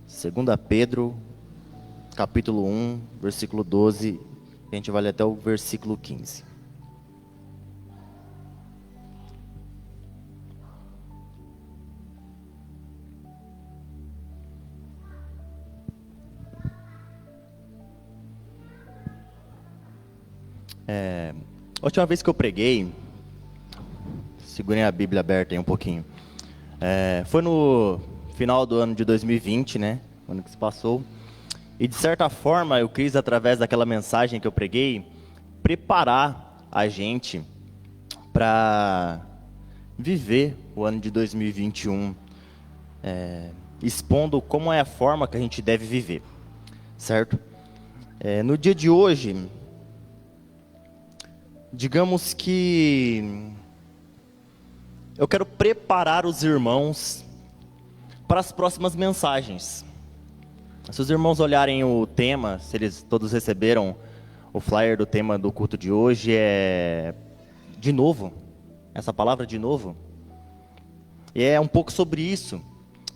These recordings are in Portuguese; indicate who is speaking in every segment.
Speaker 1: 2 Pedro, capítulo 1, versículo 12, a gente vai ler até o versículo 15. A última vez que eu preguei, segurem a Bíblia aberta aí um pouquinho, foi no final do ano de 2020, né, ano que se passou, e de certa forma eu quis, através daquela mensagem que eu preguei, preparar a gente para viver o ano de 2021, expondo como é a forma que a gente deve viver, certo? No dia de hoje, digamos que eu quero preparar os irmãos para as próximas mensagens. Se os irmãos olharem o tema, se eles todos receberam o flyer do tema do culto de hoje, de novo, essa palavra de novo. E é um pouco sobre isso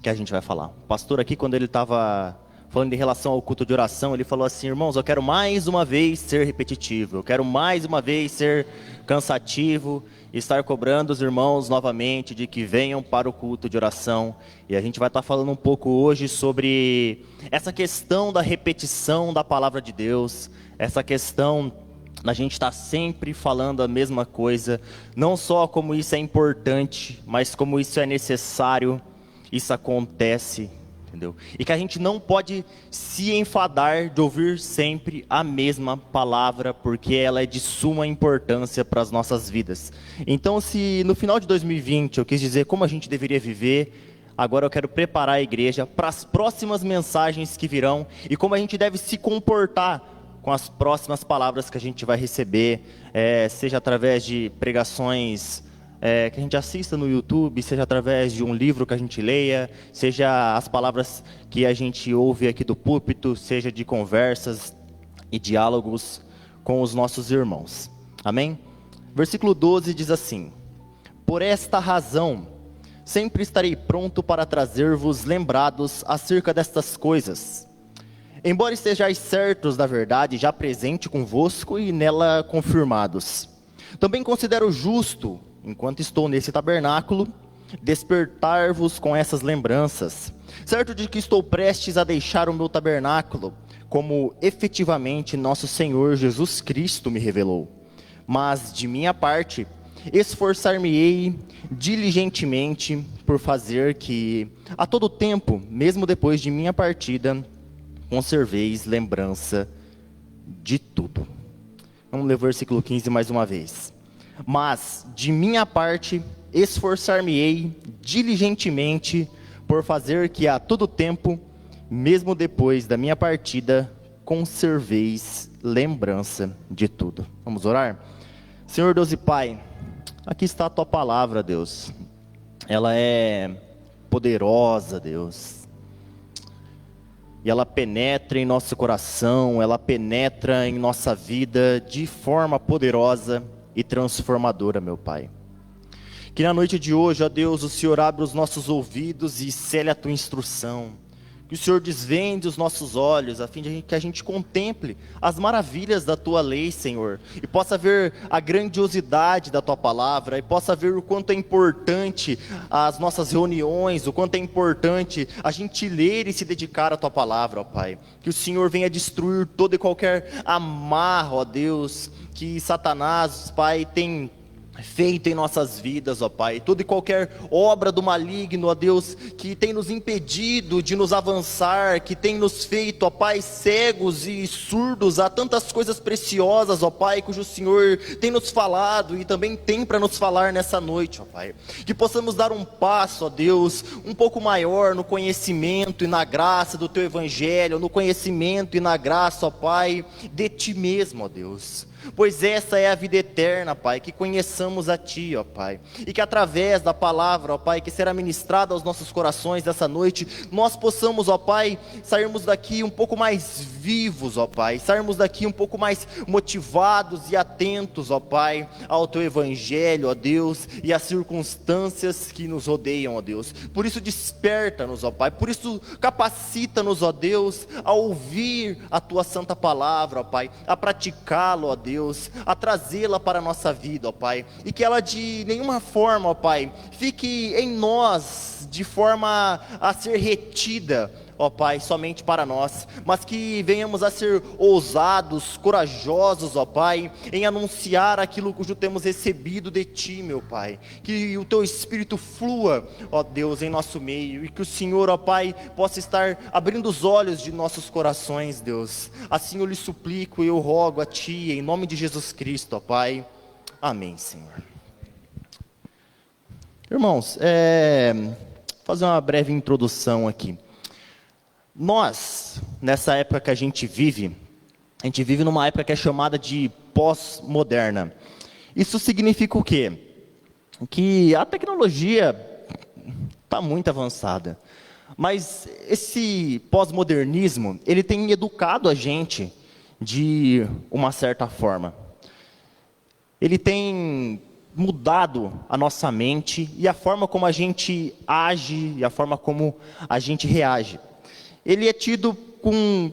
Speaker 1: que a gente vai falar. O pastor aqui, quando ele estava falando em relação ao culto de oração, ele falou assim: irmãos, eu quero mais uma vez ser repetitivo, eu quero mais uma vez ser cansativo, estar cobrando os irmãos novamente de que venham para o culto de oração. E a gente vai estar falando um pouco hoje sobre essa questão da repetição da palavra de Deus, essa questão da gente estar sempre falando a mesma coisa, não só como isso é importante, mas como isso é necessário, isso acontece, entendeu? E que a gente não pode se enfadar de ouvir sempre a mesma palavra, porque ela é de suma importância para as nossas vidas. Então, se no final de 2020 eu quis dizer como a gente deveria viver, agora eu quero preparar a igreja para as próximas mensagens que virão e como a gente deve se comportar com as próximas palavras que a gente vai receber, seja através de pregações que a gente assista no YouTube, seja através de um livro que a gente leia, seja as palavras que a gente ouve aqui do púlpito, seja de conversas e diálogos com os nossos irmãos. Amém? Versículo 12 diz assim: por esta razão, sempre estarei pronto para trazer-vos lembrados acerca destas coisas. Embora estejais certos da verdade, já presente convosco e nela confirmados. Também considero justo, enquanto estou nesse tabernáculo, despertar-vos com essas lembranças, certo de que estou prestes a deixar o meu tabernáculo, como efetivamente nosso Senhor Jesus Cristo me revelou. Mas, de minha parte, esforçar-me-ei diligentemente por fazer que, a todo tempo, mesmo depois de minha partida, conserveis lembrança de tudo. Vamos ler o versículo 15 mais uma vez. Mas, de minha parte, esforçar-me-ei diligentemente por fazer que a todo tempo, mesmo depois da minha partida, conserveis lembrança de tudo. Vamos orar? Senhor Deus e Pai, aqui está a Tua palavra, Deus. Ela é poderosa, Deus. E ela penetra em nosso coração, ela penetra em nossa vida de forma poderosa e transformadora, meu Pai. Que na noite de hoje, ó Deus, o Senhor abra os nossos ouvidos e cele a Tua instrução. Que o Senhor desvende os nossos olhos, a fim de que a gente contemple as maravilhas da Tua lei, Senhor. E possa ver a grandiosidade da Tua palavra, e possa ver o quanto é importante as nossas reuniões, o quanto é importante a gente ler e se dedicar à Tua palavra, ó Pai. Que o Senhor venha destruir todo e qualquer amarro, ó Deus, que Satanás, Pai, tem feito em nossas vidas, ó Pai, toda e qualquer obra do maligno, ó Deus, que tem nos impedido de nos avançar, que tem nos feito, ó Pai, cegos e surdos a tantas coisas preciosas, ó Pai, cujo Senhor tem nos falado e também tem para nos falar nessa noite, ó Pai, que possamos dar um passo, ó Deus, um pouco maior no conhecimento e na graça do Teu Evangelho, no conhecimento e na graça, ó Pai, de Ti mesmo, ó Deus. pois essa é a vida eterna, Pai, que conheçamos a Ti, ó Pai, e que através da palavra, ó Pai, que será ministrada aos nossos corações dessa noite, nós possamos, ó Pai, sairmos daqui um pouco mais vivos, ó Pai, sairmos daqui um pouco mais motivados e atentos, ó Pai, ao Teu Evangelho, ó Deus, e às circunstâncias que nos rodeiam, ó Deus. Por isso desperta-nos, ó Pai, por isso capacita-nos, ó Deus, a ouvir a Tua santa palavra, ó Pai, a praticá-la, ó Deus, a trazê-la para a nossa vida, ó Pai, e que ela de nenhuma forma, ó Pai, fique em nós de forma a ser retida, ó Pai, somente para nós, mas que venhamos a ser ousados, corajosos, ó Pai, em anunciar aquilo cujo temos recebido de Ti, meu Pai, que o Teu Espírito flua, ó Deus, em nosso meio, e que o Senhor, ó Pai, possa estar abrindo os olhos de nossos corações, Deus, assim eu lhe suplico e eu rogo a Ti, em nome de Jesus Cristo, ó Pai, amém, Senhor. Irmãos, fazer uma breve introdução aqui. Nós, nessa época que a gente vive numa época que é chamada de pós-moderna. Isso significa o quê? Que a tecnologia está muito avançada. Mas esse pós-modernismo, ele tem educado a gente de uma certa forma. Ele tem mudado a nossa mente e a forma como a gente age e a forma como a gente reage. Ele é tido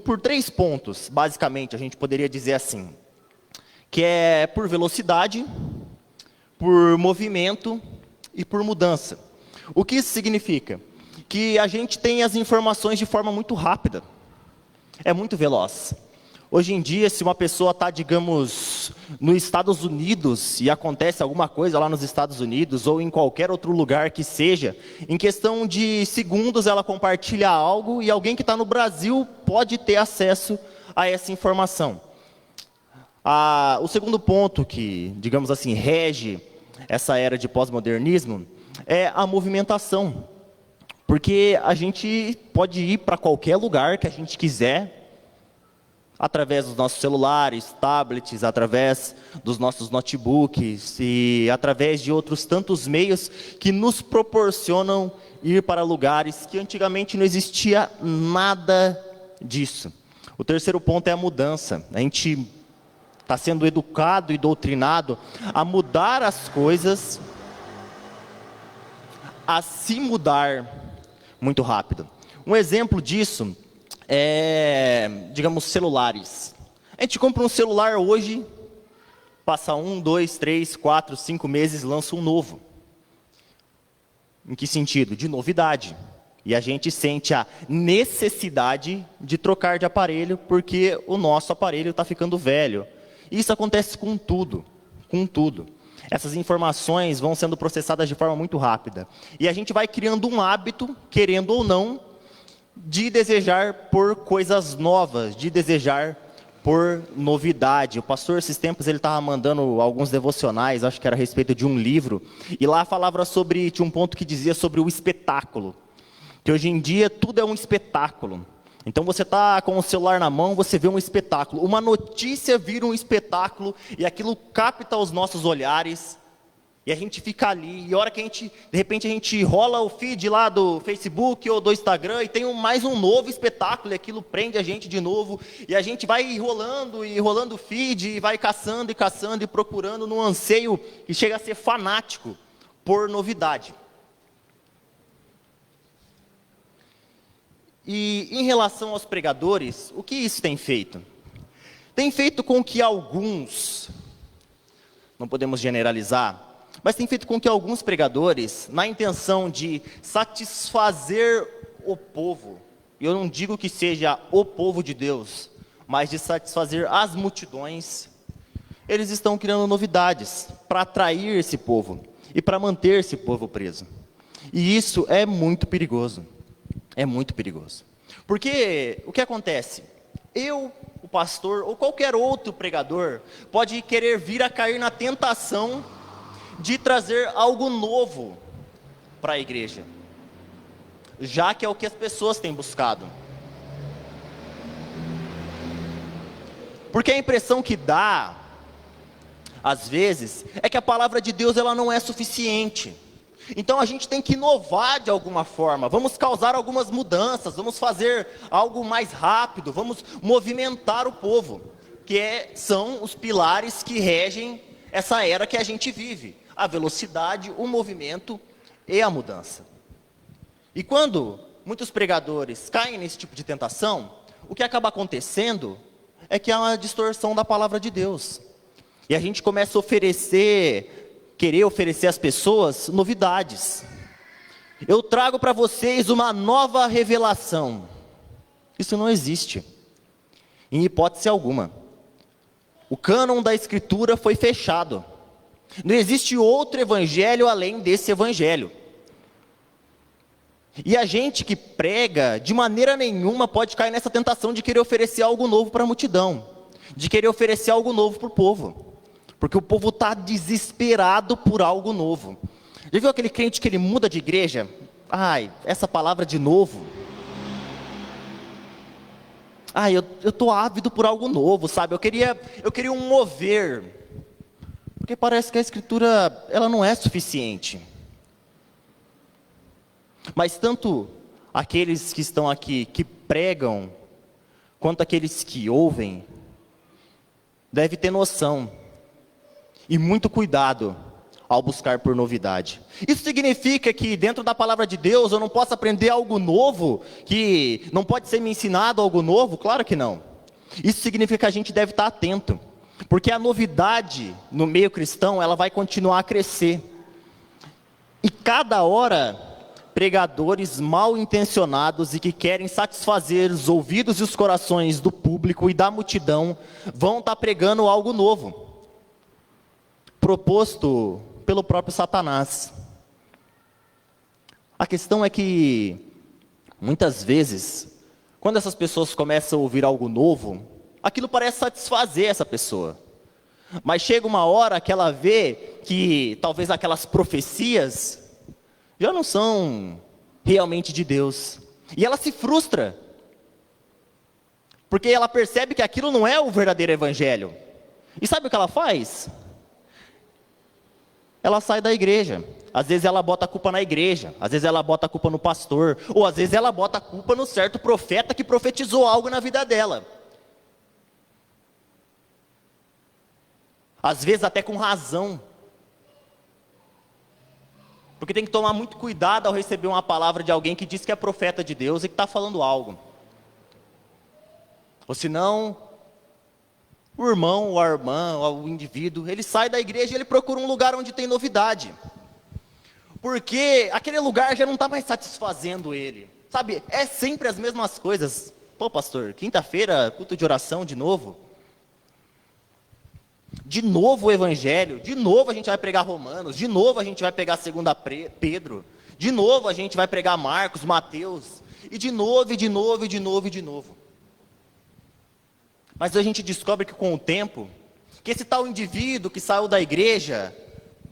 Speaker 1: por 3 pontos, basicamente, a gente poderia dizer assim, que é por velocidade, por movimento e por mudança. O que isso significa? Que a gente tem as informações de forma muito rápida, é muito veloz. Hoje em dia, se uma pessoa está, digamos, nos Estados Unidos e acontece alguma coisa lá nos Estados Unidos ou em qualquer outro lugar que seja, em questão de segundos ela compartilha algo e alguém que está no Brasil pode ter acesso a essa informação. O segundo ponto que, digamos assim, rege essa era de pós-modernismo é a movimentação. Porque a gente pode ir para qualquer lugar que a gente quiser, através dos nossos celulares, tablets, através dos nossos notebooks e através de outros tantos meios que nos proporcionam ir para lugares que antigamente não existia nada disso. O terceiro ponto é a mudança. A gente está sendo educado e doutrinado a mudar as coisas, a se mudar muito rápido. Um exemplo disso digamos, celulares. A gente compra um celular hoje, passa 1, 2, 3, 4, 5 meses, lança um novo. Em que sentido? De novidade. E a gente sente a necessidade de trocar de aparelho, porque o nosso aparelho está ficando velho. Isso acontece com tudo, com tudo. Essas informações vão sendo processadas de forma muito rápida. E a gente vai criando um hábito, querendo ou não, de desejar por coisas novas, de desejar por novidade. O pastor, esses tempos, ele estava mandando alguns devocionais, acho que era a respeito de um livro, e lá falava tinha um ponto que dizia sobre o espetáculo, que hoje em dia tudo é um espetáculo. Então você está com o celular na mão, você vê um espetáculo, uma notícia vira um espetáculo, e aquilo capta os nossos olhares, e a gente fica ali, e a hora que de repente a gente rola o feed lá do Facebook ou do Instagram, e tem mais um novo espetáculo, e aquilo prende a gente de novo, e a gente vai rolando o feed, e vai caçando e procurando num anseio que chega a ser fanático por novidade. E em relação aos pregadores, o que isso tem feito? Tem feito com que alguns, não podemos generalizar, mas tem feito com que alguns pregadores, na intenção de satisfazer o povo, e eu não digo que seja o povo de Deus, mas de satisfazer as multidões, eles estão criando novidades para atrair esse povo e para manter esse povo preso. E isso é muito perigoso. É muito perigoso. Porque o que acontece? O pastor ou qualquer outro pregador pode querer vir a cair na tentação de trazer algo novo para a igreja, já que é o que as pessoas têm buscado. Porque a impressão que dá às vezes, é que a palavra de Deus ela não é suficiente. Então a gente tem que inovar de alguma forma, vamos causar algumas mudanças, vamos fazer algo mais rápido, vamos movimentar o povo, são os pilares que regem essa era que a gente vive, a velocidade, o movimento e a mudança. E quando muitos pregadores caem nesse tipo de tentação, o que acaba acontecendo é que há uma distorção da palavra de Deus. E a gente começa a querer oferecer às pessoas novidades. Eu trago para vocês uma nova revelação. Isso não existe, em hipótese alguma. O cânon da Escritura foi fechado. Não existe outro evangelho além desse evangelho. E a gente que prega, de maneira nenhuma pode cair nessa tentação de querer oferecer algo novo para a multidão, de querer oferecer algo novo para o povo, porque o povo está desesperado por algo novo. Já viu aquele crente que ele muda de igreja? Ai, essa palavra de novo. Ai, eu estou ávido por algo novo, sabe? Eu queria um mover, porque parece que a Escritura ela não é suficiente. Mas tanto aqueles que estão aqui, que pregam, quanto aqueles que ouvem, devem ter noção e muito cuidado ao buscar por novidade. Isso significa que dentro da palavra de Deus eu não posso aprender algo novo, que não pode ser me ensinado algo novo? Claro que não. Isso significa que a gente deve estar atento, porque a novidade no meio cristão, ela vai continuar a crescer. E cada hora, pregadores mal intencionados e que querem satisfazer os ouvidos e os corações do público e da multidão, vão estar pregando algo novo, proposto pelo próprio Satanás. A questão é que, muitas vezes, quando essas pessoas começam a ouvir algo novo, aquilo parece satisfazer essa pessoa. Mas chega uma hora que ela vê que talvez aquelas profecias já não são realmente de Deus. E ela se frustra, porque ela percebe que aquilo não é o verdadeiro evangelho. E sabe o que ela faz? Ela sai da igreja. Às vezes ela bota a culpa na igreja, às vezes ela bota a culpa no pastor, ou às vezes ela bota a culpa no certo profeta que profetizou algo na vida dela. Às vezes até com razão. Porque tem que tomar muito cuidado ao receber uma palavra de alguém que diz que é profeta de Deus e que está falando algo. Ou senão, o irmão, ou a irmã, ou o indivíduo, ele sai da igreja e ele procura um lugar onde tem novidade. Porque aquele lugar já não está mais satisfazendo ele. Sabe, é sempre as mesmas coisas. Pô, pastor, quinta-feira, culto de oração de novo. De novo o evangelho, de novo a gente vai pregar Romanos, de novo a gente vai pegar 2 Pedro, de novo a gente vai pregar Marcos, Mateus, e de novo, e de novo, e de novo, e de novo. Mas a gente descobre que com o tempo, que esse tal indivíduo que saiu da igreja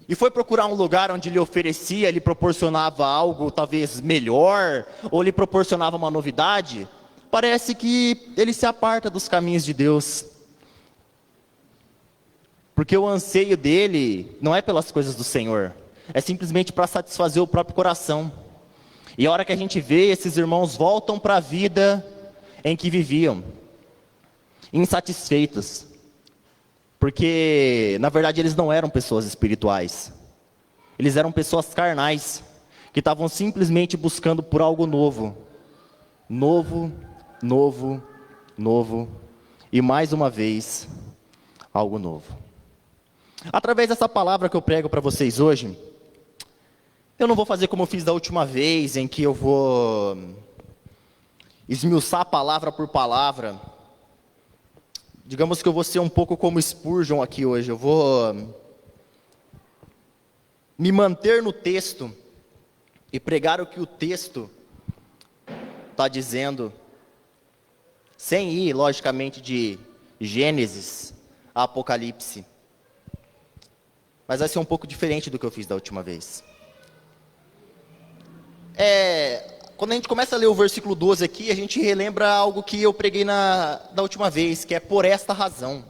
Speaker 1: e foi procurar um lugar onde lhe oferecia, lhe proporcionava algo talvez melhor, ou lhe proporcionava uma novidade, parece que ele se aparta dos caminhos de Deus. Porque o anseio dele não é pelas coisas do Senhor, é simplesmente para satisfazer o próprio coração. E a hora que a gente vê, esses irmãos voltam para a vida em que viviam, insatisfeitos. Porque, na verdade, eles não eram pessoas espirituais. Eles eram pessoas carnais, que estavam simplesmente buscando por algo novo. Novo, novo, novo. E mais uma vez, algo novo. Através dessa palavra que eu prego para vocês hoje, eu não vou fazer como eu fiz da última vez, em que eu vou esmiuçar palavra por palavra. Digamos que eu vou ser um pouco como Spurgeon aqui hoje. Eu vou me manter no texto e pregar o que o texto está dizendo, sem ir, logicamente, de Gênesis a Apocalipse. Mas vai ser um pouco diferente do que eu fiz da última vez. Quando a gente começa a ler o versículo 12 aqui, a gente relembra algo que eu preguei da última vez, que é por esta razão.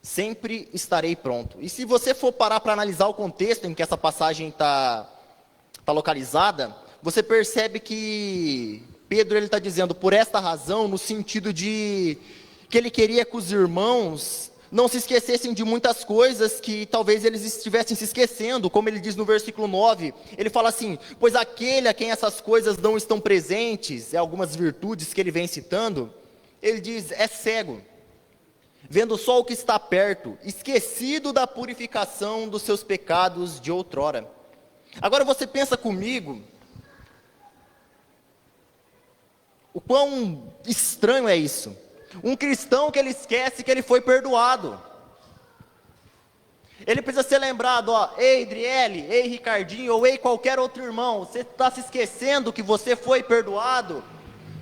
Speaker 1: sempre estarei pronto. E se você for parar para analisar o contexto em que essa passagem está localizada, você percebe que Pedro está dizendo por esta razão, no sentido de que ele queria que os irmãos não se esquecessem de muitas coisas que talvez eles estivessem se esquecendo, como ele diz no versículo 9, ele fala assim, pois aquele a quem essas coisas não estão presentes, algumas virtudes que ele vem citando, ele diz, é cego, vendo só o que está perto, esquecido da purificação dos seus pecados de outrora. Agora você pensa comigo, o quão estranho é isso. Um cristão que ele esquece que ele foi perdoado. Ele precisa ser lembrado, ei Adriele, ei Ricardinho, ou ei qualquer outro irmão, você está se esquecendo que você foi perdoado?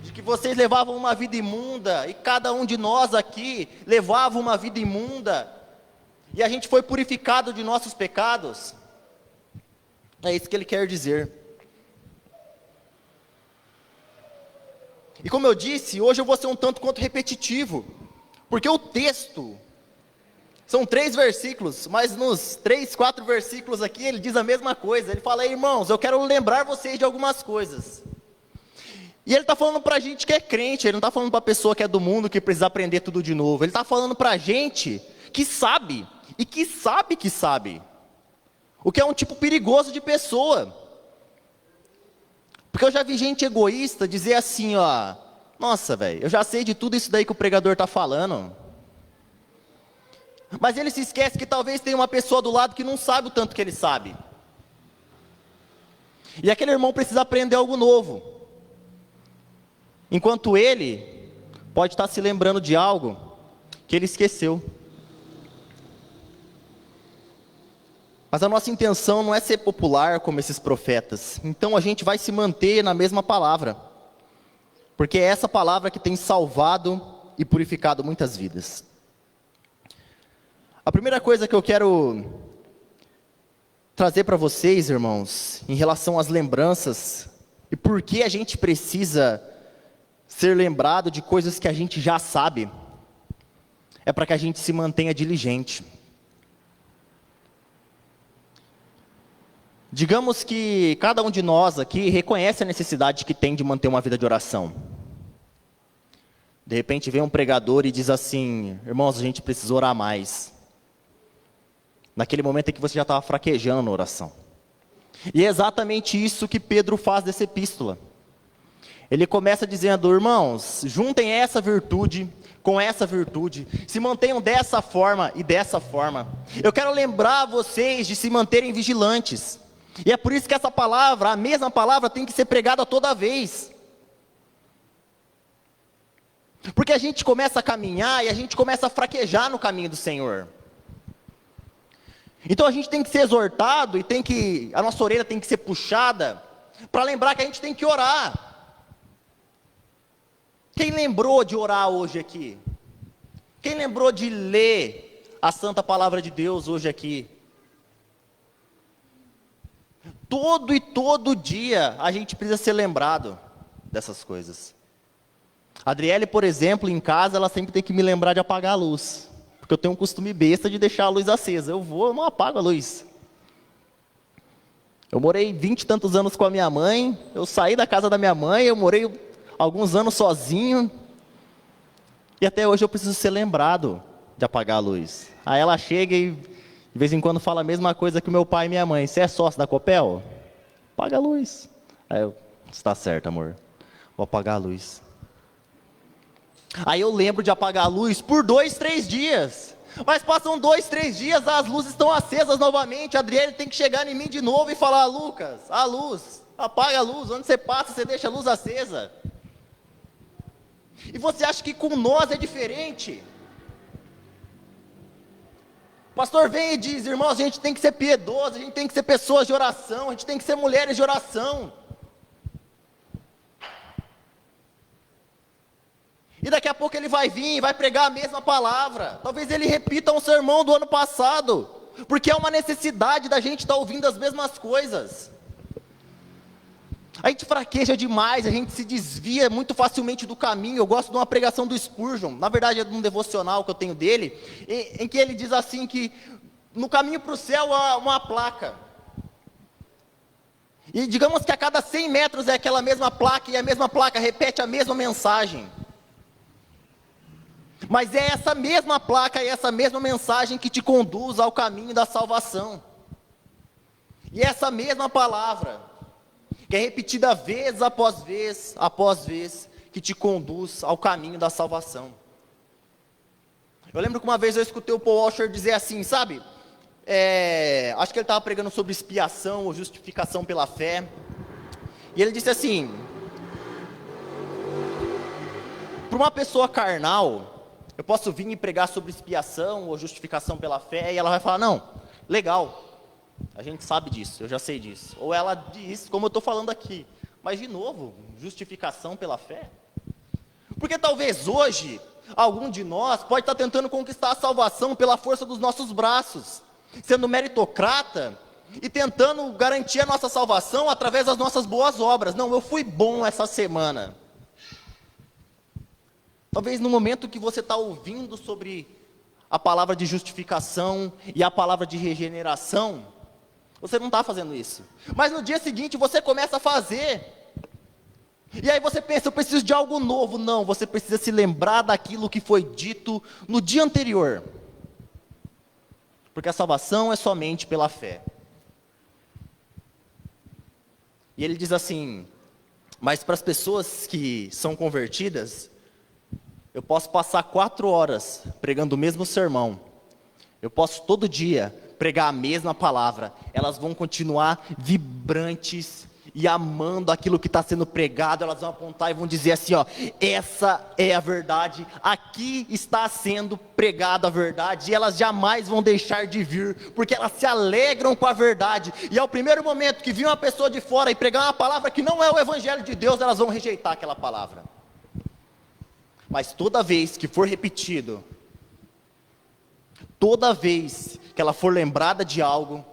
Speaker 1: De que vocês levavam uma vida imunda, e cada um de nós aqui levava uma vida imunda, e a gente foi purificado de nossos pecados? É isso que ele quer dizer. E como eu disse, hoje eu vou ser um tanto quanto repetitivo, porque o texto, são 3 versículos, mas nos 3, 4 versículos aqui, ele diz a mesma coisa, ele fala, irmãos, eu quero lembrar vocês de algumas coisas. E ele está falando para a gente que é crente, ele não está falando para a pessoa que é do mundo, que precisa aprender tudo de novo, ele está falando para a gente que sabe, e que sabe que sabe, o que é um tipo perigoso de pessoa. Porque eu já vi gente egoísta dizer assim, nossa, velho, eu já sei de tudo isso daí que o pregador está falando. Mas ele se esquece que talvez tenha uma pessoa do lado que não sabe o tanto que ele sabe. E aquele irmão precisa aprender algo novo. Enquanto ele pode estar se lembrando de algo que ele esqueceu. Mas a nossa intenção não é ser popular como esses profetas. Então a gente vai se manter na mesma palavra. Porque é essa palavra que tem salvado e purificado muitas vidas. A primeira coisa que eu quero trazer para vocês, irmãos, em relação às lembranças, e por que a gente precisa ser lembrado de coisas que a gente já sabe, é para que a gente se mantenha diligente. Digamos que cada um de nós aqui reconhece a necessidade que tem de manter uma vida de oração. De repente vem um pregador e diz assim, irmãos, a gente precisa orar mais. Naquele momento em que você já estava fraquejando na oração. E é exatamente isso que Pedro faz dessa epístola. Ele começa dizendo, irmãos, juntem essa virtude com essa virtude, se mantenham dessa forma e dessa forma. Eu quero lembrar vocês de se manterem vigilantes. E é por isso que essa palavra, a mesma palavra, tem que ser pregada toda vez. Porque a gente começa a caminhar e a gente começa a fraquejar no caminho do Senhor. Então a gente tem que ser exortado e a nossa orelha tem que ser puxada para lembrar que a gente tem que orar. Quem lembrou de orar hoje aqui? Quem lembrou de ler a Santa Palavra de Deus hoje aqui? Todo dia a gente precisa ser lembrado dessas coisas. A Adriele, por exemplo, em casa, ela sempre tem que me lembrar de apagar a luz. Porque eu tenho um costume besta de deixar a luz acesa. Eu não apago a luz. Eu morei 20 e tantos anos com a minha mãe. Eu saí da casa da minha mãe, eu morei alguns anos sozinho. E até hoje eu preciso ser lembrado de apagar a luz. Aí ela chega e de vez em quando fala a mesma coisa que o meu pai e minha mãe. Você é sócio da Copel? Apaga a luz. Aí eu, está certo, amor. Vou apagar a luz. Aí eu lembro de apagar a luz por 2, 3 dias. Mas passam 2, 3 dias, as luzes estão acesas novamente. A Adriele tem que chegar em mim de novo e falar, Lucas, a luz, apaga a luz. Onde você passa, você deixa a luz acesa. E você acha que com nós é diferente? O pastor vem e diz, irmãos, a gente tem que ser piedoso, a gente tem que ser pessoas de oração, a gente tem que ser mulheres de oração. E daqui a pouco ele vai vir e vai pregar a mesma palavra. Talvez ele repita um sermão do ano passado, porque é uma necessidade da gente estar ouvindo as mesmas coisas.
Speaker 2: A gente fraqueja demais, a gente se desvia muito facilmente do caminho. Eu gosto de uma pregação do Spurgeon, na verdade é de um devocional que eu tenho dele, em que ele diz assim que no caminho para o céu há uma placa. E digamos que a cada 100 metros é aquela mesma placa, e a mesma placa repete a mesma mensagem. Mas é essa mesma placa e essa mesma mensagem que te conduz ao caminho da salvação. E essa mesma palavra, que é repetida vez após vez, que te conduz ao caminho da salvação. Eu lembro que uma vez eu escutei o Paul Washer dizer assim, sabe? Acho que ele estava pregando sobre expiação ou justificação pela fé. E ele disse assim: para uma pessoa carnal, eu posso vir e pregar sobre expiação ou justificação pela fé, e ela vai falar, não, legal, a gente sabe disso, eu já sei disso. Ou ela diz, como eu estou falando aqui, mas de novo, justificação pela fé? Porque talvez hoje, algum de nós pode estar tentando conquistar a salvação pela força dos nossos braços, sendo meritocrata e tentando garantir a nossa salvação através das nossas boas obras. Não, eu fui bom essa semana. Talvez no momento que você está ouvindo sobre a palavra de justificação e a palavra de regeneração, você não está fazendo isso. Mas no dia seguinte você começa a fazer. E aí você pensa, eu preciso de algo novo. Não, você precisa se lembrar daquilo que foi dito no dia anterior. Porque a salvação é somente pela fé. E ele diz assim, mas para as pessoas que são convertidas, eu posso passar 4 horas pregando o mesmo sermão. Eu posso todo dia pregar a mesma palavra. Elas vão continuar vibrantes e amando aquilo que está sendo pregado. Elas vão apontar e vão dizer assim, ó, essa é a verdade, aqui está sendo pregada a verdade, e elas jamais vão deixar de vir, porque elas se alegram com a verdade. E ao primeiro momento que vir uma pessoa de fora e pregar uma palavra que não é o evangelho de Deus, elas vão rejeitar aquela palavra. Mas toda vez que for repetido, toda vez que ela for lembrada de algo,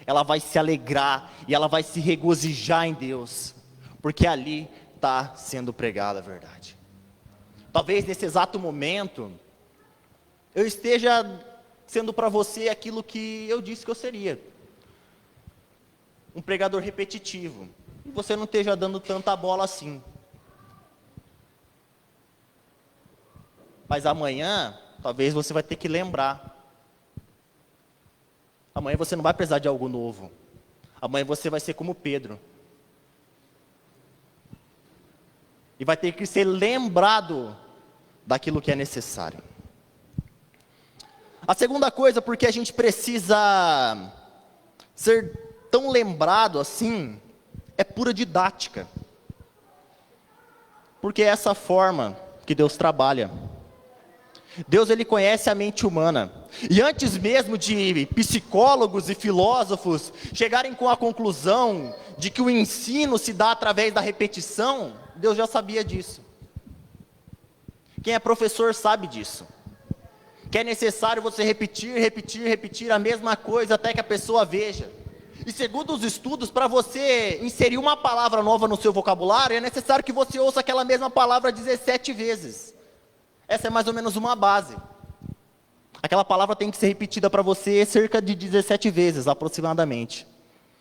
Speaker 2: ela vai se alegrar e ela vai se regozijar em Deus, porque ali está sendo pregada a verdade. Talvez nesse exato momento, eu esteja sendo para você aquilo que eu disse que eu seria, um pregador repetitivo, e você não esteja dando tanta bola assim. Mas amanhã, talvez você vai ter que lembrar. Amanhã você não vai precisar de algo novo. Amanhã você vai ser como Pedro. E vai ter que ser lembrado daquilo que é necessário. A segunda coisa, porque a gente precisa ser tão lembrado assim, é pura didática. Porque é essa forma que Deus trabalha. Deus, ele conhece a mente humana. E antes mesmo de psicólogos e filósofos chegarem com a conclusão de que o ensino se dá através da repetição, Deus já sabia disso. Quem é professor sabe disso. Que é necessário você repetir a mesma coisa até que a pessoa veja. E segundo os estudos, para você inserir uma palavra nova no seu vocabulário, é necessário que você ouça aquela mesma palavra 17 vezes. Essa é mais ou menos uma base. Aquela palavra tem que ser repetida para você cerca de 17 vezes, aproximadamente.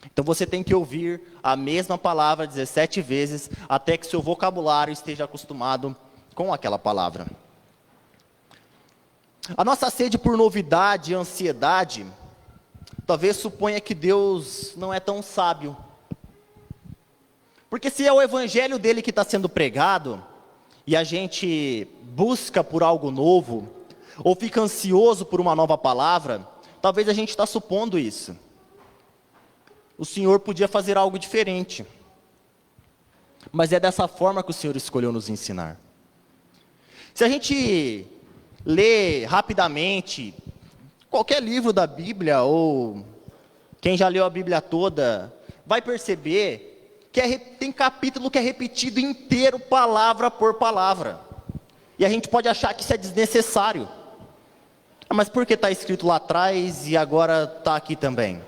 Speaker 2: Então você tem que ouvir a mesma palavra 17 vezes, até que seu vocabulário esteja acostumado com aquela palavra. A nossa sede por novidade e ansiedade, talvez suponha que Deus não é tão sábio. Porque se é o evangelho dele que está sendo pregado, e a gente busca por algo novo, ou fica ansioso por uma nova palavra, talvez a gente está supondo isso. O Senhor podia fazer algo diferente. Mas é dessa forma que o Senhor escolheu nos ensinar. Se a gente lê rapidamente qualquer livro da Bíblia, ou quem já leu a Bíblia toda, vai perceber que tem capítulo que é repetido inteiro, palavra por palavra. E a gente pode achar que isso é desnecessário. Mas por que está escrito lá atrás e agora está aqui também?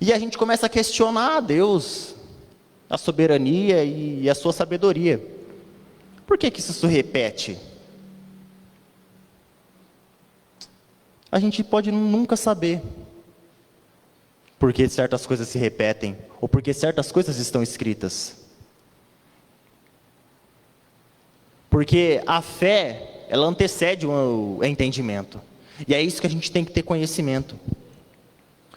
Speaker 2: E a gente começa a questionar a Deus, a soberania e a sua sabedoria. Por que isso se repete? A gente pode nunca saber por que certas coisas se repetem, ou por que certas coisas estão escritas. Porque a fé, ela antecede o entendimento. E é isso que a gente tem que ter conhecimento.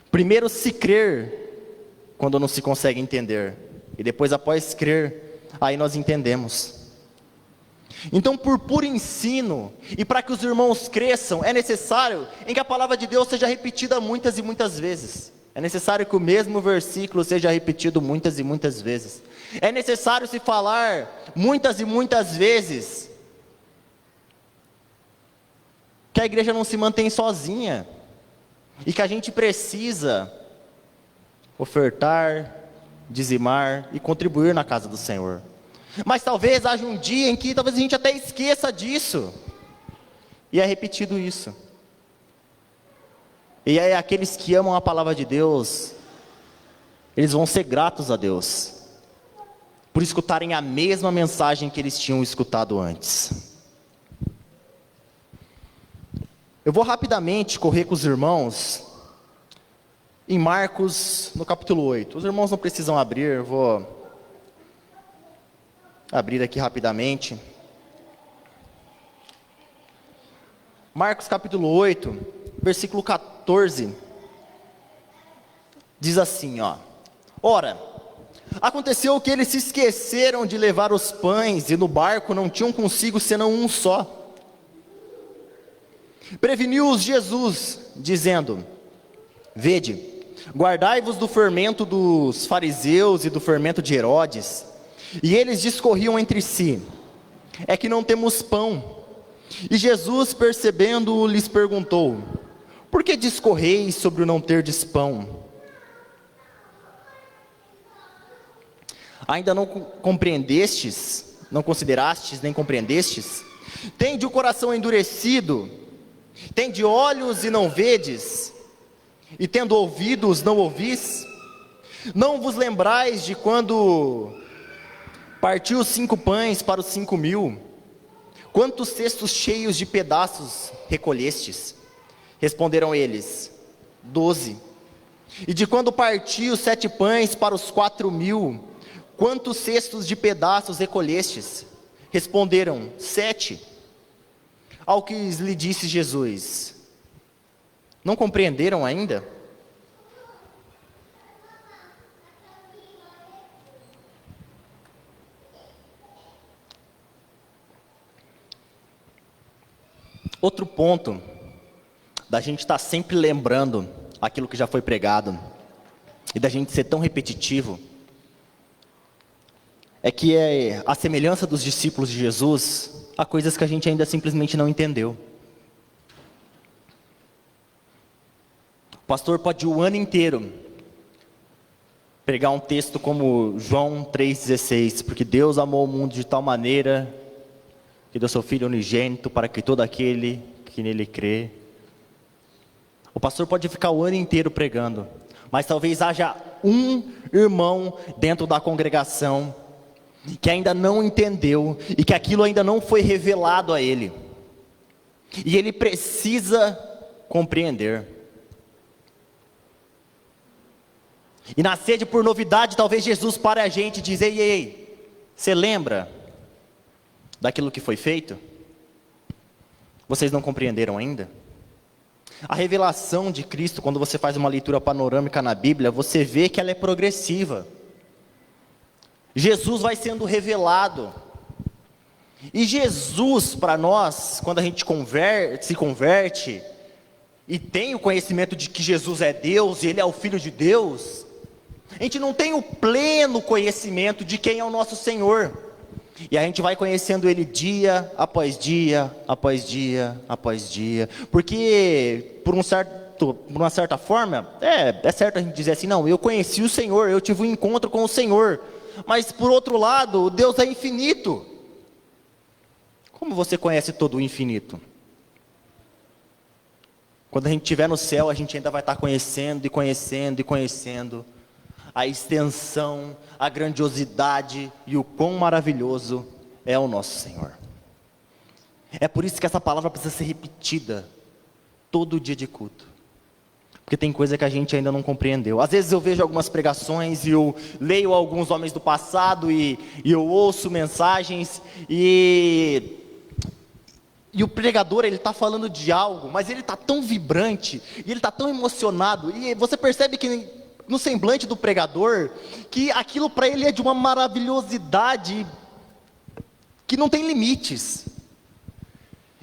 Speaker 2: Primeiro se crer, quando não se consegue entender. E depois, após crer, aí nós entendemos. Então, por puro ensino, e para que os irmãos cresçam, é necessário em que a palavra de Deus seja repetida muitas e muitas vezes. É necessário que o mesmo versículo seja repetido muitas e muitas vezes. É necessário se falar muitas e muitas vezes que a igreja não se mantém sozinha e que a gente precisa ofertar, dizimar e contribuir na casa do Senhor. Mas talvez haja um dia em que talvez a gente até esqueça disso, e é repetido isso. E aí aqueles que amam a palavra de Deus, eles vão ser gratos a Deus por escutarem a mesma mensagem que eles tinham escutado antes. Eu vou rapidamente correr com os irmãos em Marcos, no capítulo 8. Os irmãos não precisam abrir, eu vou abrir aqui rapidamente. Marcos capítulo 8, versículo 14. Diz assim, ó: Ora, aconteceu que eles se esqueceram de levar os pães, e no barco não tinham consigo senão um só. Preveniu-os Jesus, dizendo: Vede, guardai-vos do fermento dos fariseus e do fermento de Herodes. E eles discorriam entre si: É que não temos pão. E Jesus, percebendo, lhes perguntou: Por que discorreis sobre o não terdes pão? Ainda não compreendestes, não considerastes, nem compreendestes? Tende o coração endurecido? Tende olhos e não vedes? E tendo ouvidos, não ouvis? Não vos lembrais de quando partiu os 5 pães para os 5.000? Quantos cestos cheios de pedaços recolhestes? Responderam eles: 12. E de quando partiu os 7 pães para os 4.000? Quantos cestos de pedaços recolhestes? Responderam: 7. Ao que lhe disse Jesus: Não compreenderam ainda? Outro ponto da gente estar sempre lembrando aquilo que já foi pregado e da gente ser tão repetitivo é que a semelhança dos discípulos de Jesus, há coisas que a gente ainda simplesmente não entendeu. O pastor pode o ano inteiro pregar um texto como João 3,16, porque Deus amou o mundo de tal maneira que deu seu Filho unigênito para que todo aquele que nele crê. O pastor pode ficar o ano inteiro pregando, mas talvez haja um irmão dentro da congregação que ainda não entendeu e que aquilo ainda não foi revelado a ele. E ele precisa compreender. E na sede por novidade, talvez Jesus pare a gente e diz: Ei, ei, ei, você lembra daquilo que foi feito? Vocês não compreenderam ainda? A revelação de Cristo, quando você faz uma leitura panorâmica na Bíblia, você vê que ela é progressiva. Jesus vai sendo revelado. E Jesus, para nós, quando a gente se converte, e tem o conhecimento de que Jesus é Deus, e Ele é o Filho de Deus, a gente não tem o pleno conhecimento de quem é o nosso Senhor. E a gente vai conhecendo Ele dia após dia, após dia, após dia. Porque, por uma certa forma, é certo a gente dizer assim: não, eu conheci o Senhor, eu tive um encontro com o Senhor. Mas, por outro lado, Deus é infinito. Como você conhece todo o infinito? Quando a gente estiver no céu, a gente ainda vai estar conhecendo e conhecendo e conhecendo a extensão, a grandiosidade e o quão maravilhoso é o nosso Senhor. É por isso que essa palavra precisa ser repetida todo dia de culto. Porque tem coisa que a gente ainda não compreendeu. Às vezes eu vejo algumas pregações e eu leio alguns homens do passado e eu ouço mensagens e o pregador, ele está falando de algo, mas ele está tão vibrante, e ele está tão emocionado, e você percebe que no semblante do pregador, que aquilo para ele é de uma maravilhosidade que não tem limites.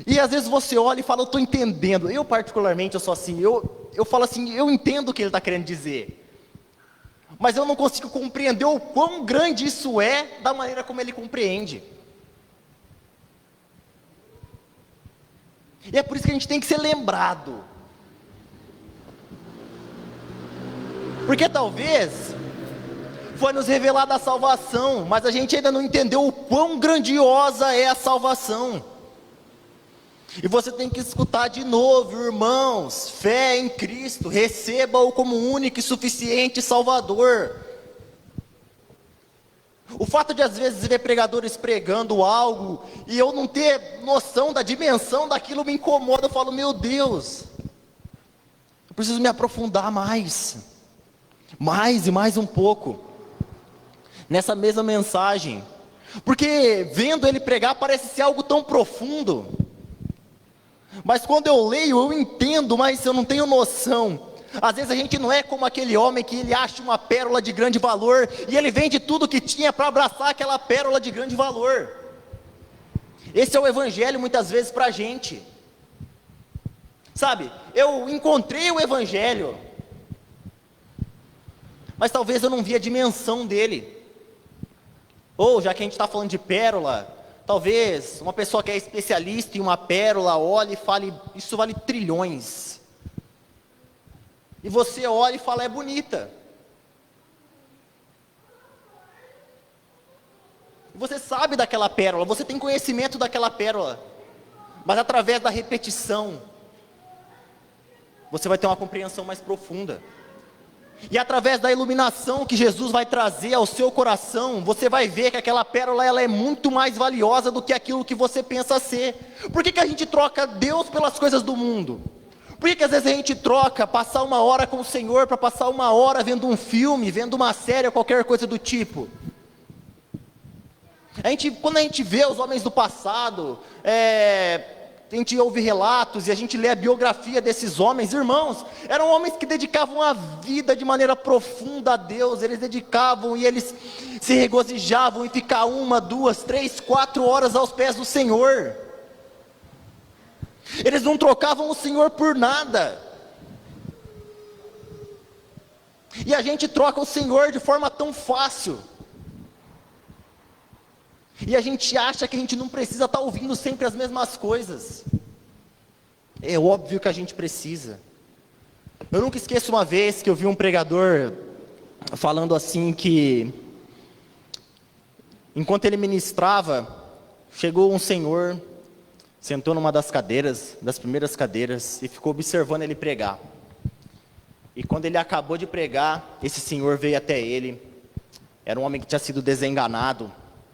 Speaker 2: E às vezes você olha e fala, eu estou entendendo. Eu particularmente, eu sou assim, eu falo assim, eu entendo o que ele está querendo dizer, mas eu não consigo compreender o quão grande isso é, da maneira como ele compreende. E é por isso que a gente tem que ser lembrado. Porque talvez foi nos revelada a salvação, mas a gente ainda não entendeu o quão grandiosa é a salvação. E você tem que escutar de novo, irmãos, fé em Cristo, receba-o como único e suficiente Salvador. O fato de às vezes ver pregadores pregando algo e eu não ter noção da dimensão daquilo me incomoda. Eu falo, meu Deus, eu preciso me aprofundar mais e mais um pouco nessa mesma mensagem, porque vendo ele pregar parece ser algo tão profundo, mas quando eu leio eu entendo, mas eu não tenho noção. Às vezes a gente não é como aquele homem que ele acha uma pérola de grande valor e ele vende tudo que tinha para abraçar aquela pérola de grande valor. Esse é o evangelho muitas vezes para a gente. Sabe, eu encontrei o evangelho, mas talvez eu não vi a dimensão dele. Ou já que a gente está falando de pérola, talvez uma pessoa que é especialista em uma pérola olhe e fale, isso vale trilhões. E você olha e fala, é bonita. Você sabe daquela pérola, você tem conhecimento daquela pérola, mas através da repetição, você vai ter uma compreensão mais profunda. E através da iluminação que Jesus vai trazer ao seu coração, você vai ver que aquela pérola ela é muito mais valiosa do que aquilo que você pensa ser. Por que a gente troca Deus pelas coisas do mundo? Por que às vezes a gente troca passar uma hora com o Senhor para passar uma hora vendo um filme, vendo uma série ou qualquer coisa do tipo? Quando a gente vê os homens do passado, a gente ouve relatos e a gente lê a biografia desses homens, irmãos, eram homens que dedicavam a vida de maneira profunda a Deus, eles dedicavam e eles se regozijavam em ficar 1, 2, 3, 4 horas aos pés do Senhor. Eles não trocavam o Senhor por nada. E a gente troca o Senhor de forma tão fácil. E a gente acha que a gente não precisa estar ouvindo sempre as mesmas coisas. É óbvio que a gente precisa. Eu nunca esqueço uma vez que eu vi um pregador falando assim que, enquanto ele ministrava, chegou um senhor, sentou numa das cadeiras, das primeiras cadeiras, e ficou observando ele pregar. E quando ele acabou de pregar, esse senhor veio até ele. Era um homem que tinha sido desenganado.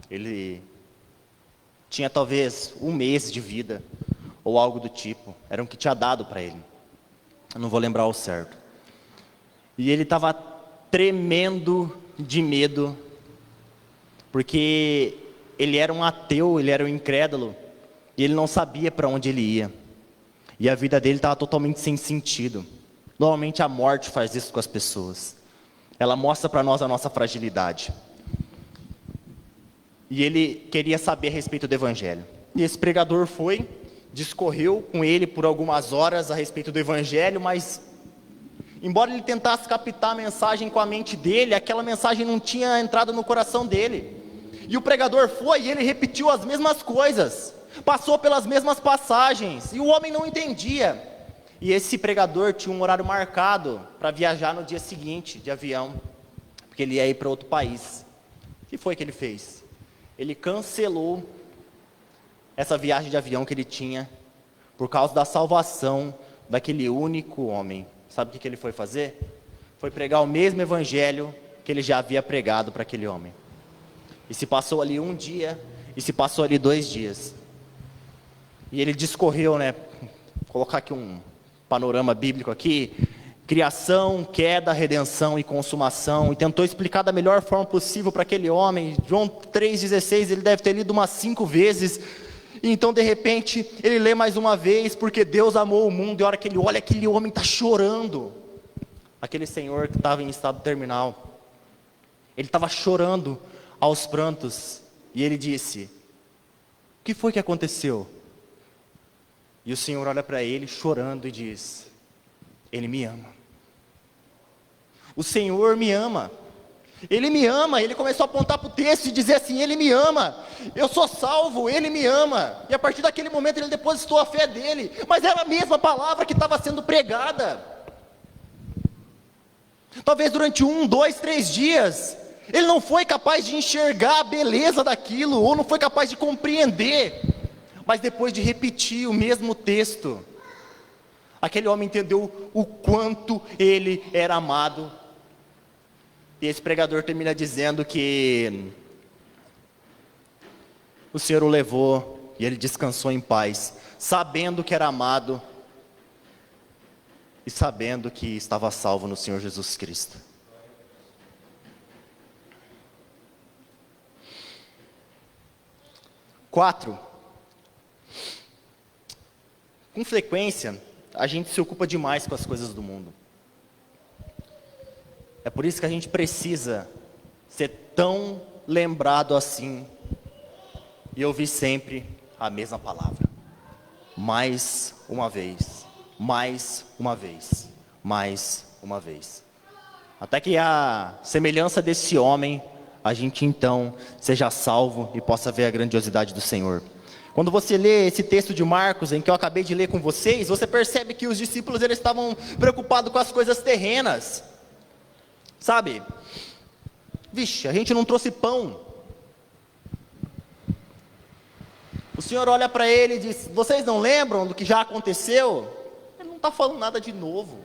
Speaker 2: Ele tinha talvez 1 mês de vida, ou algo do tipo. Era o que tinha dado para ele. Eu não vou lembrar o certo. E ele estava tremendo de medo, porque ele era um ateu, ele era um incrédulo, e ele não sabia para onde ele ia. E a vida dele estava totalmente sem sentido. Normalmente a morte faz isso com as pessoas. Ela mostra para nós a nossa fragilidade. E ele queria saber a respeito do evangelho. E esse pregador foi, discorreu com ele por algumas horas a respeito do evangelho, mas embora ele tentasse captar a mensagem com a mente dele, aquela mensagem não tinha entrado no coração dele. E o pregador foi e ele repetiu as mesmas coisas, passou pelas mesmas passagens, e o homem não entendia. E esse pregador tinha um horário marcado para viajar no dia seguinte de avião, porque ele ia ir para outro país. O que foi que ele fez? Ele cancelou essa viagem de avião que ele tinha, por causa da salvação daquele único homem. Sabe o que ele foi fazer? Foi pregar o mesmo evangelho que ele já havia pregado para aquele homem. E se passou ali um dia, e se passou ali 2 dias. E ele discorreu, né? Vou colocar aqui um panorama bíblico aqui. Criação, queda, redenção e consumação. E tentou explicar da melhor forma possível para aquele homem. João 3,16, ele deve ter lido umas 5 vezes. E então, de repente, ele lê mais uma vez, porque Deus amou o mundo. E a hora que ele olha, aquele homem está chorando. Aquele senhor que estava em estado terminal. Ele estava chorando aos prantos. E ele disse: o que foi que aconteceu? E o Senhor olha para ele chorando e diz: Ele me ama. O Senhor me ama. Ele me ama. Ele começou a apontar para o texto e dizer assim: Ele me ama. Eu sou salvo, Ele me ama. E a partir daquele momento ele depositou a fé dele. Mas era a mesma palavra que estava sendo pregada. Talvez durante 1, 2, 3 dias, ele não foi capaz de enxergar a beleza daquilo, ou não foi capaz de compreender. Mas depois de repetir o mesmo texto, aquele homem entendeu o quanto ele era amado. E esse pregador termina dizendo que o Senhor o levou e ele descansou em paz, sabendo que era amado e sabendo que estava salvo no Senhor Jesus Cristo. Quatro, com frequência, a gente se ocupa demais com as coisas do mundo. É por isso que a gente precisa ser tão lembrado assim e ouvir sempre a mesma palavra. Mais uma vez, mais uma vez, mais uma vez. Até que a semelhança desse homem, a gente então seja salvo e possa ver a grandiosidade do Senhor. Quando você lê esse texto de Marcos, em que eu acabei de ler com vocês, você percebe que os discípulos eles estavam preocupados com as coisas terrenas. Sabe? Vixe, a gente não trouxe pão. O Senhor olha para ele e diz: vocês não lembram do que já aconteceu? Ele não está falando nada de novo.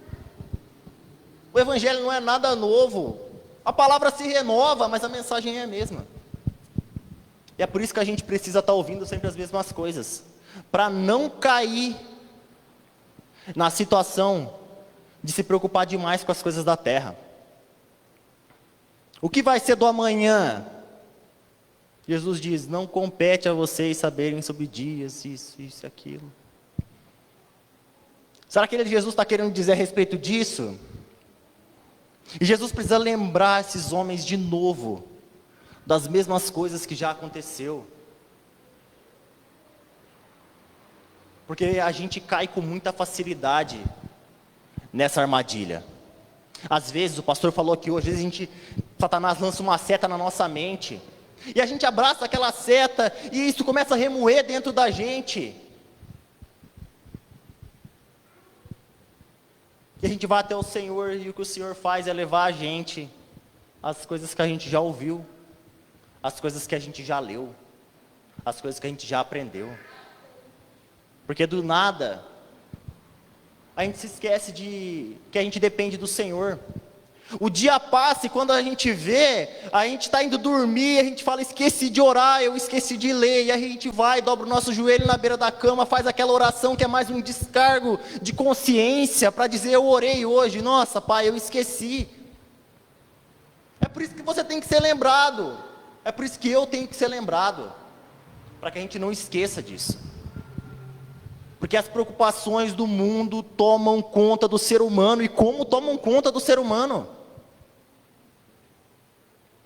Speaker 2: O Evangelho não é nada novo. A palavra se renova, mas a mensagem é a mesma. E é por isso que a gente precisa estar ouvindo sempre as mesmas coisas, para não cair na situação de se preocupar demais com as coisas da terra. O que vai ser do amanhã? Jesus diz: não compete a vocês saberem sobre dias, isso e aquilo. Será que Jesus está querendo dizer a respeito disso? E Jesus precisa lembrar esses homens de novo das mesmas coisas que já aconteceu. Porque a gente cai com muita facilidade nessa armadilha. Às vezes, o pastor falou aqui hoje, às vezes Satanás lança uma seta na nossa mente, e a gente abraça aquela seta, e isso começa a remoer dentro da gente. E a gente vai até o Senhor, e o que o Senhor faz é levar a gente às coisas que a gente já ouviu, as coisas que a gente já leu, as coisas que a gente já aprendeu. Porque do nada, a gente se esquece de que a gente depende do Senhor. O dia passa e quando a gente vê, a gente está indo dormir, a gente fala: esqueci de orar, eu esqueci de ler. E a gente vai, dobra o nosso joelho na beira da cama, faz aquela oração que é mais um descargo de consciência, para dizer: eu orei hoje, nossa Pai, eu esqueci. É por isso que você tem que ser lembrado. É por isso que eu tenho que ser lembrado, para que a gente não esqueça disso. Porque as preocupações do mundo tomam conta do ser humano. E como tomam conta do ser humano?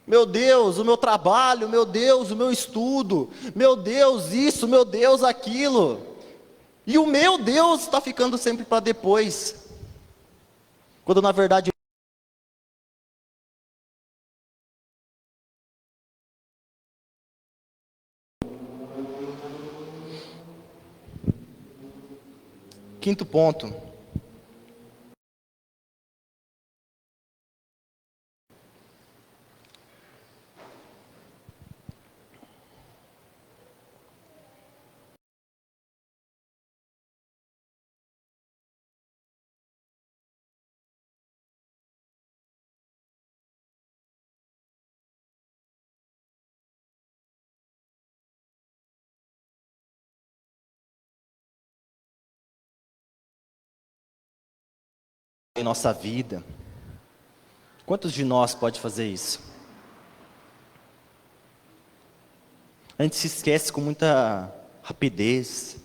Speaker 2: Meu Deus, o meu trabalho, meu Deus, o meu estudo, meu Deus isso, meu Deus aquilo. E o meu Deus está ficando sempre para depois. Quando na verdade... Quinto ponto.
Speaker 1: em nossa vida. Quantos de nós pode fazer isso? A gente se esquece com muita rapidez,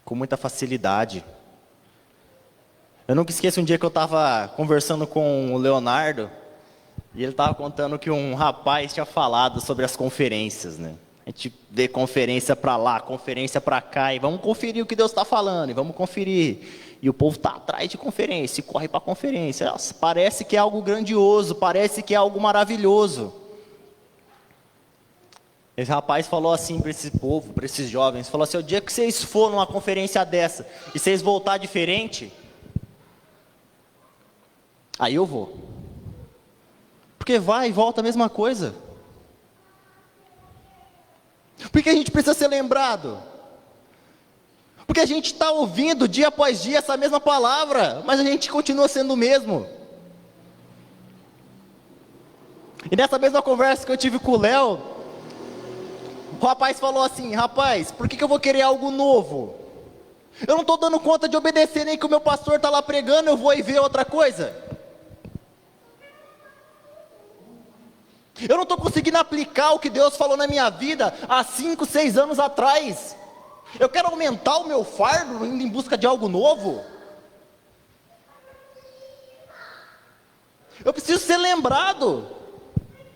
Speaker 1: com muita facilidade. Eu nunca esqueço um dia que eu estava conversando com o Leonardo, e ele estava contando que um rapaz tinha falado sobre as conferências, né? A gente vê conferência para lá, conferência para cá, e vamos conferir o que Deus está falando, e vamos conferir. E o povo está atrás de conferência, e corre para a conferência. Nossa, parece que é algo grandioso, parece que é algo maravilhoso. Esse rapaz falou assim para esse povo, para esses jovens, falou assim: o dia que vocês for numa conferência dessa, e vocês voltar diferente, aí eu vou. Porque vai e volta a mesma coisa. Porque a gente precisa ser lembrado. Porque a gente está ouvindo dia após dia essa mesma palavra, mas a gente continua sendo o mesmo. E nessa mesma conversa que eu tive com o Léo, o rapaz falou assim: rapaz, por que eu vou querer algo novo? Eu não estou dando conta de obedecer nem que o meu pastor está lá pregando, eu vou e ver outra coisa. Eu não estou conseguindo aplicar o que Deus falou na minha vida há 5, 6 anos atrás. Eu quero aumentar o meu fardo indo em busca de algo novo. Eu preciso ser lembrado,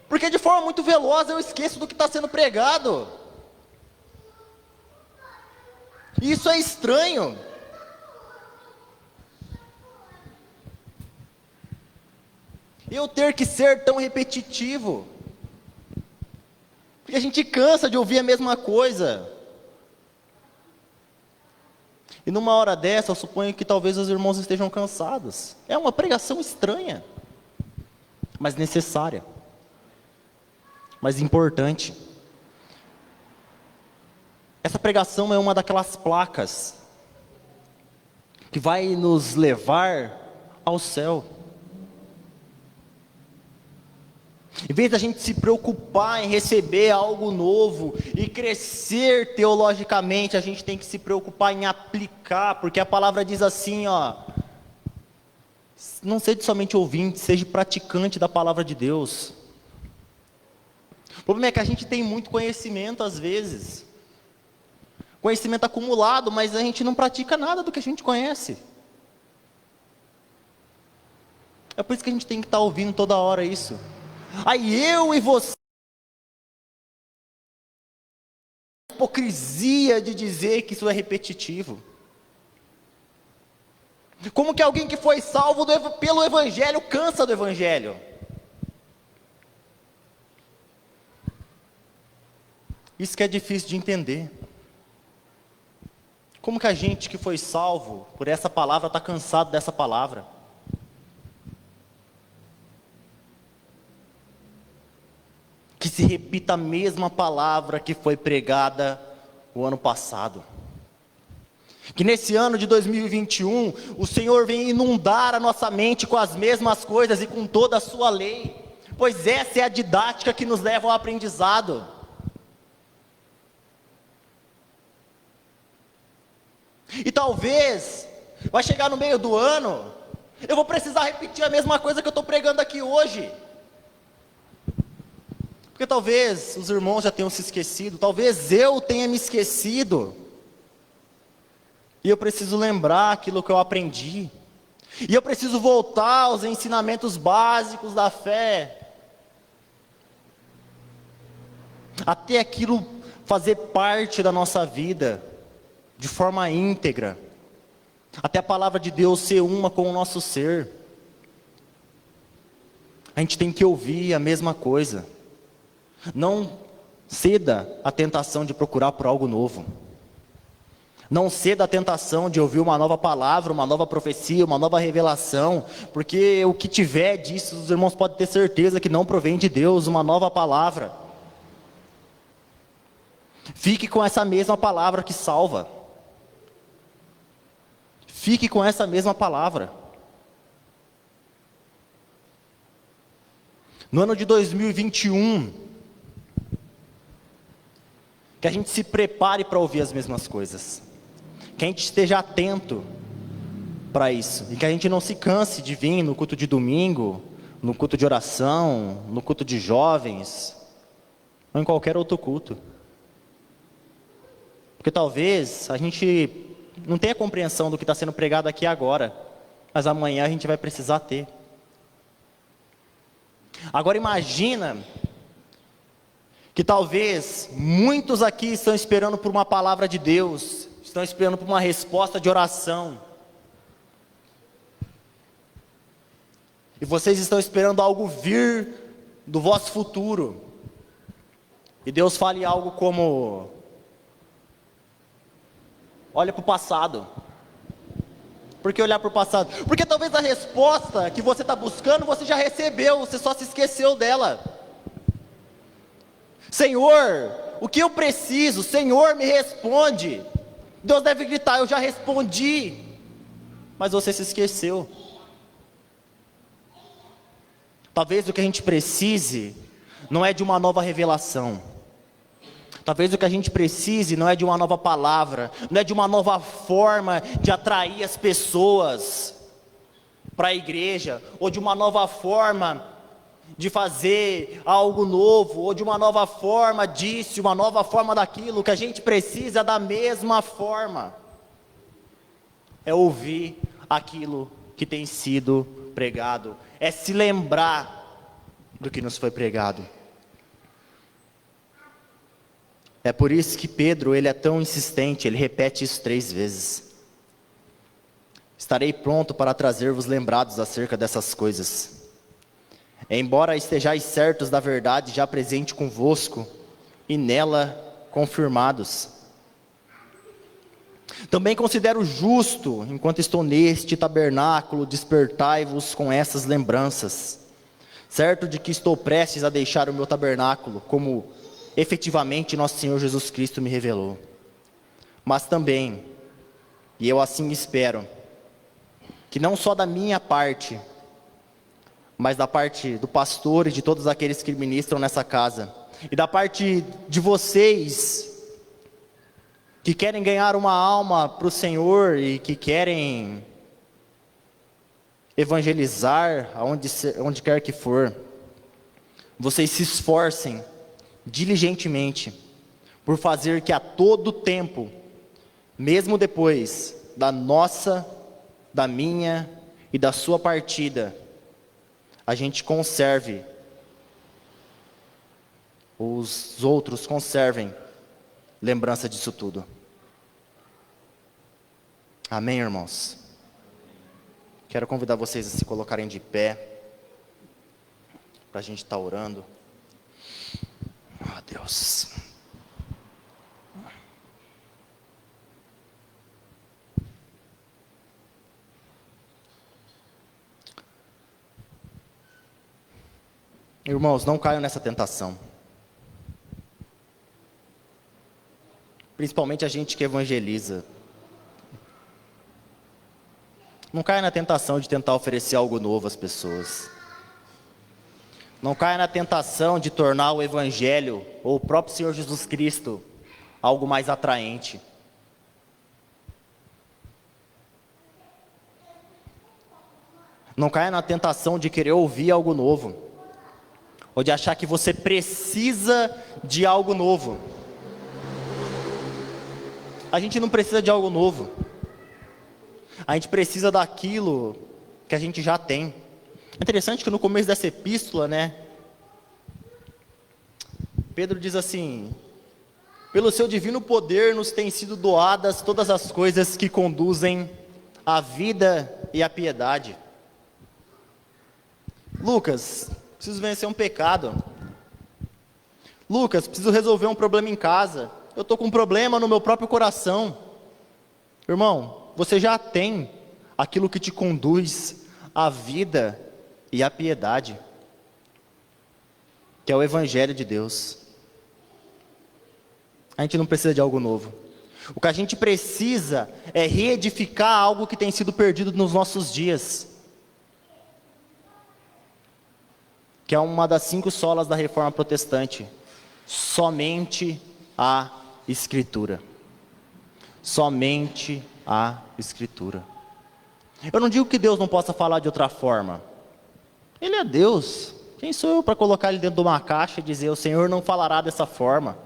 Speaker 1: porque de forma muito veloz eu esqueço do que está sendo pregado. E isso é estranho. Eu ter que ser tão repetitivo, porque a gente cansa de ouvir a mesma coisa. E numa hora dessa, eu suponho que talvez os irmãos estejam cansados. É uma pregação estranha, mas necessária, mas importante. Essa pregação é uma daquelas placas que vai nos levar ao céu. Em vez da gente se preocupar em receber algo novo e crescer teologicamente, a gente tem que se preocupar em aplicar, porque a palavra diz assim, ó: não seja somente ouvinte, seja praticante da palavra de Deus. O problema é que a gente tem muito conhecimento às vezes, conhecimento acumulado, mas a gente não pratica nada do que a gente conhece. É por isso que a gente tem que estar ouvindo toda hora isso. Aí eu e você, hipocrisia de dizer que isso é repetitivo. Como que alguém que foi salvo pelo Evangelho cansa do Evangelho? Isso que é difícil de entender. Como que a gente que foi salvo por essa palavra está cansado dessa palavra? Que se repita a mesma palavra que foi pregada o ano passado. Que nesse ano de 2021, o Senhor venha inundar a nossa mente com as mesmas coisas e com toda a sua lei, pois essa é a didática que nos leva ao aprendizado. E talvez, vai chegar no meio do ano, eu vou precisar repetir a mesma coisa que eu estou pregando aqui hoje. Porque talvez os irmãos já tenham se esquecido, talvez eu tenha me esquecido. E eu preciso lembrar aquilo que eu aprendi. E eu preciso voltar aos ensinamentos básicos da fé. Até aquilo fazer parte da nossa vida, de forma íntegra. Até a palavra de Deus ser uma com o nosso ser. A gente tem que ouvir a mesma coisa. Não ceda à tentação de procurar por algo novo. Não ceda à tentação de ouvir uma nova palavra, uma nova profecia, uma nova revelação, porque o que tiver disso, os irmãos podem ter certeza que não provém de Deus, uma nova palavra. Fique com essa mesma palavra que salva. Fique com essa mesma palavra. No ano de 2021, que a gente se prepare para ouvir as mesmas coisas, que a gente esteja atento
Speaker 2: para isso. E que a gente não se canse de vir no culto de domingo, no culto de oração, no culto de jovens, ou em qualquer outro culto. Porque talvez a gente não tenha compreensão do que está sendo pregado aqui agora, mas amanhã a gente vai precisar ter. Agora imagina que talvez muitos aqui estão esperando por uma palavra de Deus, estão esperando por uma resposta de oração. E vocês estão esperando algo vir do vosso futuro. E Deus fale algo como: olha para o passado. Por que olhar para o passado? Porque talvez a resposta que você está buscando, você já recebeu, você só se esqueceu dela. Senhor, o que eu preciso? Senhor, me responde. Deus deve gritar: eu já respondi. Mas você se esqueceu. Talvez o que a gente precise não é de uma nova revelação. Talvez o que a gente precise não é de uma nova palavra, não é de uma nova forma de atrair as pessoas para a igreja, ou de uma nova forma de fazer algo novo, ou de uma nova forma disso, uma nova forma daquilo. O que a gente precisa da mesma forma é ouvir aquilo que tem sido pregado, é se lembrar do que nos foi pregado. É por isso que Pedro, ele é tão insistente, ele repete isso 3 vezes. Estarei pronto para trazer-vos lembrados acerca dessas coisas. Embora estejais certos da verdade já presente convosco, e nela confirmados. Também considero justo, enquanto estou neste tabernáculo, despertai-vos com essas lembranças, certo de que estou prestes a deixar o meu tabernáculo, como efetivamente nosso Senhor Jesus Cristo me revelou. Mas também, e eu assim espero, que não só da minha parte, mas da parte do pastor e de todos aqueles que ministram nessa casa, e da parte de vocês, que querem ganhar uma alma para o Senhor, e que querem evangelizar onde quer que for, vocês se esforcem diligentemente por fazer que a todo tempo, mesmo depois da nossa, da minha e da sua partida, a gente conserve, os outros conservem lembrança disso tudo. Amém, irmãos? Quero convidar vocês a se colocarem de pé, para a gente estar orando. Oh, Deus. Irmãos, não caiam nessa tentação. Principalmente a gente que evangeliza. Não caia na tentação de tentar oferecer algo novo às pessoas. Não caia na tentação de tornar o Evangelho, ou o próprio Senhor Jesus Cristo, algo mais atraente. Não caia na tentação de querer ouvir algo novo, ou de achar que você precisa de algo novo. A gente não precisa de algo novo. A gente precisa daquilo que a gente já tem. É interessante que no começo dessa epístola, Pedro diz assim: pelo seu divino poder nos têm sido doadas todas as coisas que conduzem à vida e à piedade. Lucas, preciso vencer um pecado. Lucas, preciso resolver um problema em casa. Eu estou com um problema no meu próprio coração. Irmão, você já tem aquilo que te conduz à vida e à piedade, que é o Evangelho de Deus. A gente não precisa de algo novo. O que a gente precisa é reedificar algo que tem sido perdido nos nossos dias, que é uma das 5 solas da Reforma Protestante: somente a Escritura. Somente a Escritura. Eu não digo que Deus não possa falar de outra forma. Ele é Deus. Quem sou eu para colocar ele dentro de uma caixa e dizer: o Senhor não falará dessa forma?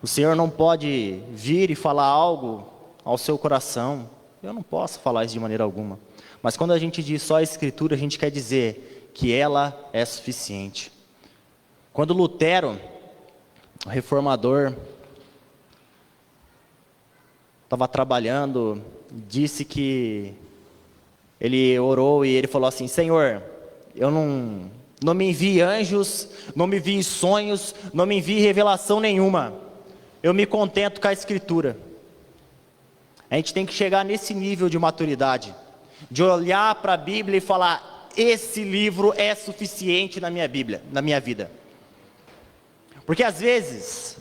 Speaker 2: O Senhor não pode vir e falar algo ao seu coração. Eu não posso falar isso de maneira alguma. Mas quando a gente diz só a Escritura, a gente quer dizer que ela é suficiente. Quando Lutero, o reformador, estava trabalhando, disse que ele orou e ele falou assim: Senhor, eu não me envie anjos, não me envie sonhos, não me envie revelação nenhuma. Eu me contento com a Escritura. A gente tem que chegar nesse nível de maturidade, de olhar para a Bíblia e falar: esse livro é suficiente na minha Bíblia, na minha vida. Porque às vezes,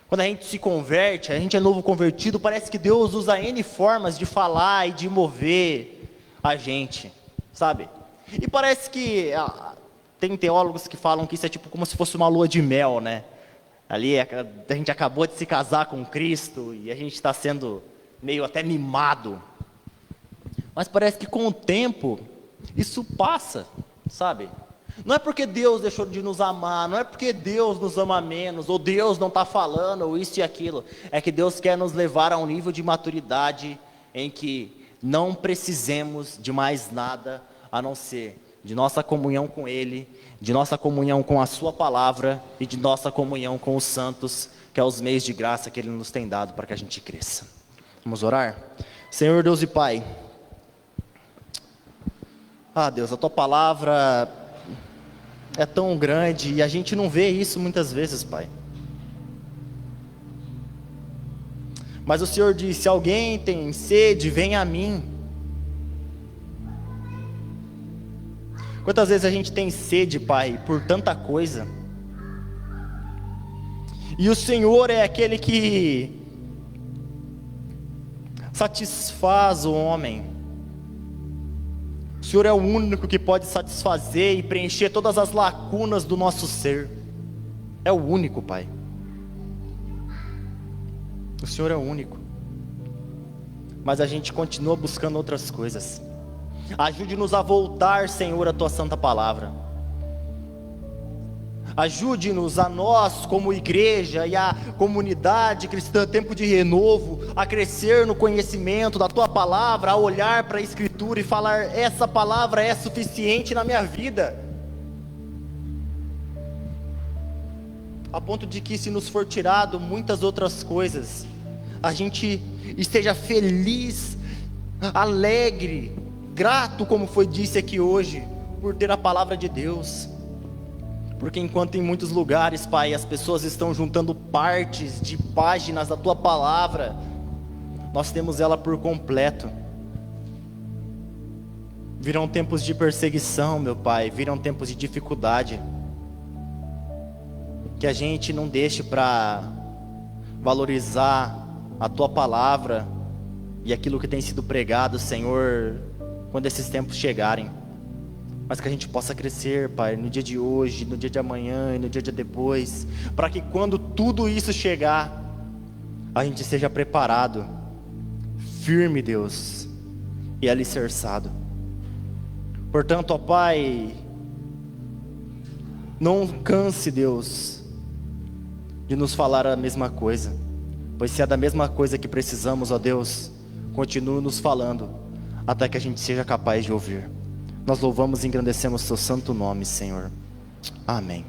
Speaker 2: quando a gente se converte, a gente é novo convertido, parece que Deus usa N formas de falar e de mover a gente, sabe? E parece que, tem teólogos que falam que isso é tipo como se fosse uma lua de mel, né? Ali a gente acabou de se casar com Cristo e a gente está sendo meio até mimado. Mas parece que com o tempo, isso passa, sabe? Não é porque Deus deixou de nos amar, não é porque Deus nos ama menos, ou Deus não está falando, ou isso e aquilo. É que Deus quer nos levar a um nível de maturidade em que não precisemos de mais nada a não ser de nossa comunhão com Ele, de nossa comunhão com a Sua Palavra e de nossa comunhão com os santos, que é os meios de graça que Ele nos tem dado para que a gente cresça. Vamos orar? Senhor Deus e Pai, Deus, a Tua Palavra é tão grande e a gente não vê isso muitas vezes, Pai. Mas o Senhor diz: se alguém tem sede, venha a mim. Quantas vezes a gente tem sede, Pai, por tanta coisa, e o Senhor é aquele que satisfaz o homem. O Senhor é o único que pode satisfazer e preencher todas as lacunas do nosso ser. É o único, Pai. O Senhor é o único. Mas a gente continua buscando outras coisas. Ajude-nos a voltar, Senhor, à Tua santa palavra. Ajude-nos a nós como igreja e a comunidade cristã Tempo de Renovo a crescer no conhecimento da Tua palavra, a olhar para a Escritura e falar: essa palavra é suficiente na minha vida. A ponto de que, se nos for tirado muitas outras coisas, a gente esteja feliz, alegre, grato, como foi dito aqui hoje, por ter a palavra de Deus. Porque enquanto em muitos lugares, Pai, as pessoas estão juntando partes de páginas da Tua palavra, nós temos ela por completo. Virão tempos de perseguição, meu Pai, virão tempos de dificuldade. Que a gente não deixe para valorizar a Tua palavra e aquilo que tem sido pregado, Senhor, quando esses tempos chegarem. Mas que a gente possa crescer, Pai, no dia de hoje, no dia de amanhã e no dia de depois, para que quando tudo isso chegar, a gente seja preparado, firme, Deus, e alicerçado. Portanto, ó Pai, não canse, Deus, de nos falar a mesma coisa, pois se é da mesma coisa que precisamos, ó Deus, continue nos falando, até que a gente seja capaz de ouvir. Nós louvamos e engrandecemos Teu santo nome, Senhor. Amém.